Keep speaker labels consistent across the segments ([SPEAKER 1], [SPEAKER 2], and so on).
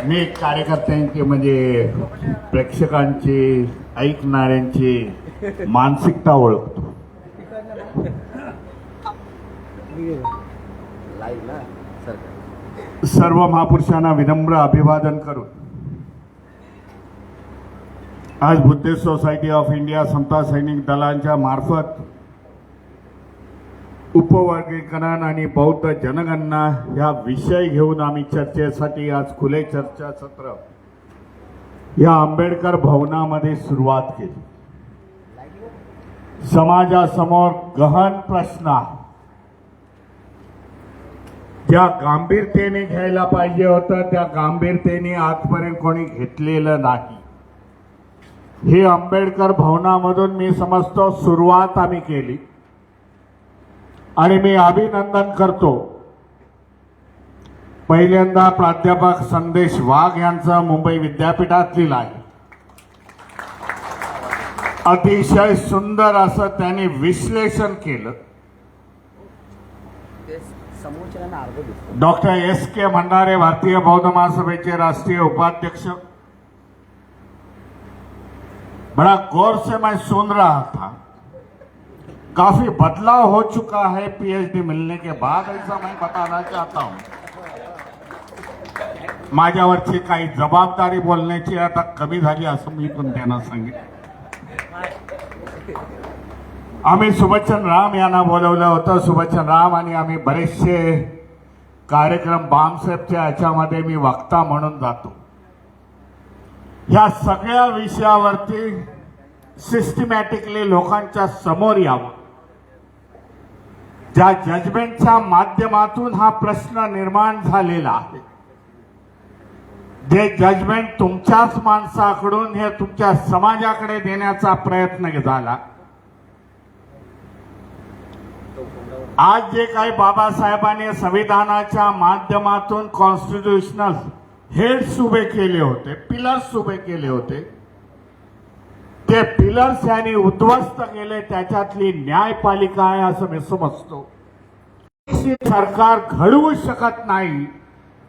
[SPEAKER 1] मी कार्यकर्त्यांची म्हणजे प्रेक्षकांची ऐकणाऱ्यांची मानसिकता ओळखतो. सर्व महापुरुषांना विनम्र अभिवादन करून आज बुद्धिस्ट सोसायटी ऑफ इंडिया समता सैनिक दलांच्या मार्फत उपवर्गीकरण आणि बौद्ध जनगणना या विषय घेऊन आम्ही चर्चेसाठी आज खुले चर्चा सत्र या आंबेडकर भवनामध्ये सुरुवात केली. समाजासमोर गहन प्रश्न ज्या गांभीर्याने घ्यायला पाहिजे होतं त्या गांभीर्याने आजपर्यंत कोणी घेतलेलं नाही. ही आंबेडकर भवनामधून मी समजतो सुरुवात आम्ही केली आणि मी अभिनंदन करतो. पहिल्यांदा प्राध्यापक संदेश वाघ यांचं मुंबई विद्यापीठातील आहे. अतिशय सुंदर असं त्यांनी विश्लेषण केलं. Doctor S.K. भंडारे भारतीय बौद्ध महासभेचे राष्ट्रीय उपाध्यक्ष, बड़ा गौर से मैं सुन रहा था. काफी बदलाव हो चुका है PhD मिलने के बाद, ऐसा मैं बताना चाहता हूं. माझ्यावरची काही जबाबदारी बोलण्याची आता कमी झाली असं मी पण त्यांना सांगितलं. आम्ही सुबचन राम यांना बोलवलं होतं. सुबचन राम आणि आम्ही बरेचसे कार्यक्रम बामसेपच्या याच्यामध्ये मी वक्ता म्हणून जातो. या सगळ्या विषयावरती सिस्टमॅटिकली लोकांच्या समोर यावं. ज्या जजमेंटच्या माध्यमातून हा प्रश्न निर्माण झालेला आहे, जे जजमेंट तुमच्याच माणसाकडून हे तुमच्या समाजाकडे देण्याचा प्रयत्न झाला. आज जे काही बाबासाहेबांनी संविधानाच्या माध्यमातून कॉन्स्टिट्यूशनल हेड्स उभे केले होते, पिलर्स उभे केले होते, ते पिलर्स यांनी उद्ध्वस्त केले. त्याच्यातली न्यायपालिका आहे असं मी समजतो. सरकार घडवू शकत नाही.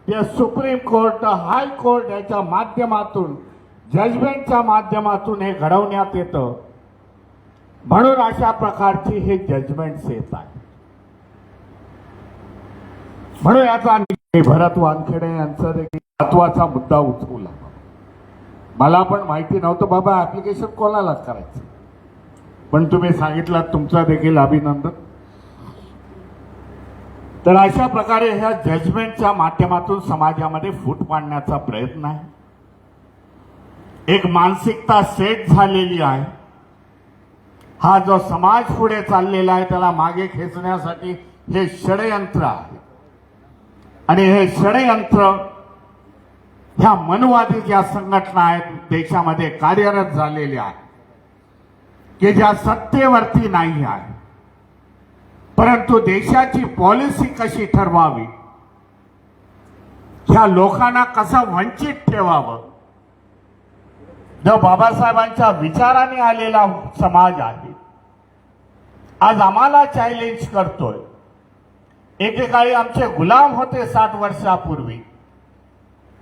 [SPEAKER 1] ते सुप्रीम कोर्ट, हाय कोर्ट याच्या माध्यमातून, जजमेंटच्या माध्यमातून हे घडवण्यात येतं. म्हणून अशा प्रकारची हे जजमेंट्स येत आहे. म्हणून याचा भरत वानखेडे यांचा देखील महत्वाचा मुद्दा उचलला. मला पण माहिती नव्हतं बाबा ऍप्लिकेशन कोणालाच करायचं, पण तुम्ही सांगितलं, तुमचा देखील अभिनंदन. तर अशा प्रकारे ह्या जजमेंटच्या माध्यमातून समाजामध्ये फूट पाडण्याचा प्रयत्न आहे. एक मानसिकता सेट झालेली आहे. हा जो समाज पुढे चाललेला आहे त्याला मागे खेचण्यासाठी हे षडयंत्र आहे. आणि हे षडयंत्र ह्या मनुवादी ज्या संघटना आहेत देशामध्ये कार्यरत झालेल्या आहेत, की ज्या सत्तेवरती नाही आहे, परंतु देशाची पॉलिसी कशी ठरवावी, ह्या लोकांना कसं वंचित ठेवावं, जो बाबासाहेबांच्या विचाराने आलेला समाज आहे, आज आम्हाला चॅलेंज करतोय. एकेकाळी आमचे गुलाम होते 60 वर्षापूर्वी.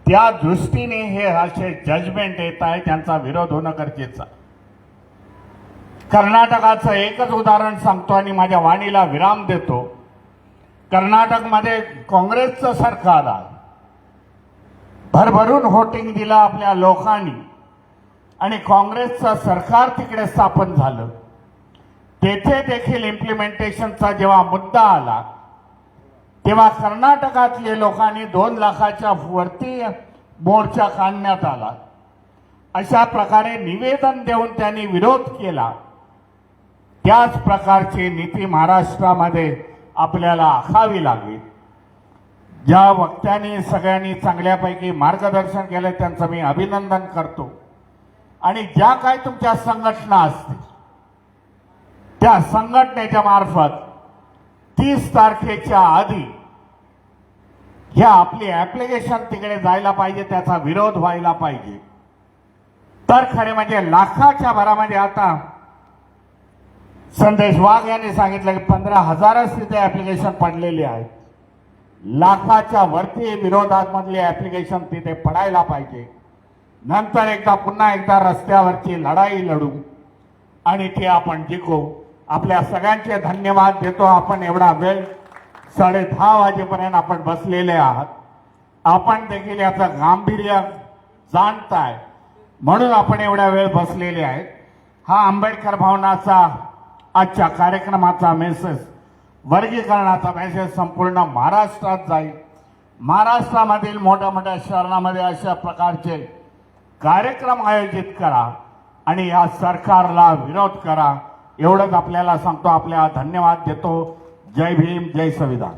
[SPEAKER 1] त्या दृष्टीने हे असे जजमेंट येत आहे, त्यांचा विरोध होणं गरजेचं आहे. कर्नाटकाचं एकच उदाहरण सांगतो आणि माझ्या वाणीला विराम देतो. कर्नाटकमध्ये काँग्रेसचं सरकार आहे. भरभरून व्होटिंग दिलं आपल्या लोकांनी आणि काँग्रेसचं सरकार तिकडे स्थापन झालं. तेथे देखील इम्प्लिमेंटेशनचा जेव्हा मुद्दा आला तेव्हा कर्नाटकातले लोकांनी 2 लाखाच्या वरती मोर्चा काढण्यात आला. अशा प्रकारे निवेदन देऊन त्यांनी विरोध केला. त्याच प्रकारची नीती महाराष्ट्रामध्ये आपल्याला आखावी लागेल. ज्या वक्त्यांनी सगळ्यांनी चांगल्यापैकी मार्गदर्शन केलं त्यांचं मी अभिनंदन करतो. आणि ज्या काही तुमच्या संघटना असतील त्या संघटनेच्या मार्फत 30 तारखेच्या आधी ह्या आपली ऍप्लिकेशन तिकडे जायला पाहिजे, त्याचा विरोध व्हायला पाहिजे. तर खरे म्हणजे लाखाच्या भरामध्ये आता संदेश वाघ यांनी सांगितलं की 15,000च तिथे ऍप्लिकेशन पडलेले आहेत. लाखाच्या वरती विरोधामधली ऍप्लिकेशन तिथे पडायला पाहिजे. नंतर पुन्हा एकदा रस्त्यावरची लढाई लढू आणि ती आपण जिंकू. आपल्या सगळ्यांचे धन्यवाद देतो. आपण एवढा वेळ 10:30 वाजेपर्यंत आपण बसलेले आहात. आपण देखील याचं गांभीर्य जाणताय म्हणून आपण एवढा वेळ बसलेले आहेत. हा आंबेडकर भवनाचा आजच्या कार्यक्रमाचा मेसेज, वर्गीकरणाचा मेसेज संपूर्ण महाराष्ट्रात जाईल. महाराष्ट्रामधील मोठ्या मोठ्या शहरांमध्ये अशा प्रकारचे कार्यक्रम आयोजित करा आणि या सरकारला विरोध करा. एवढंच आपल्याला सांगतो. आपल्याला धन्यवाद देतो. जय भीम, जय संविधान.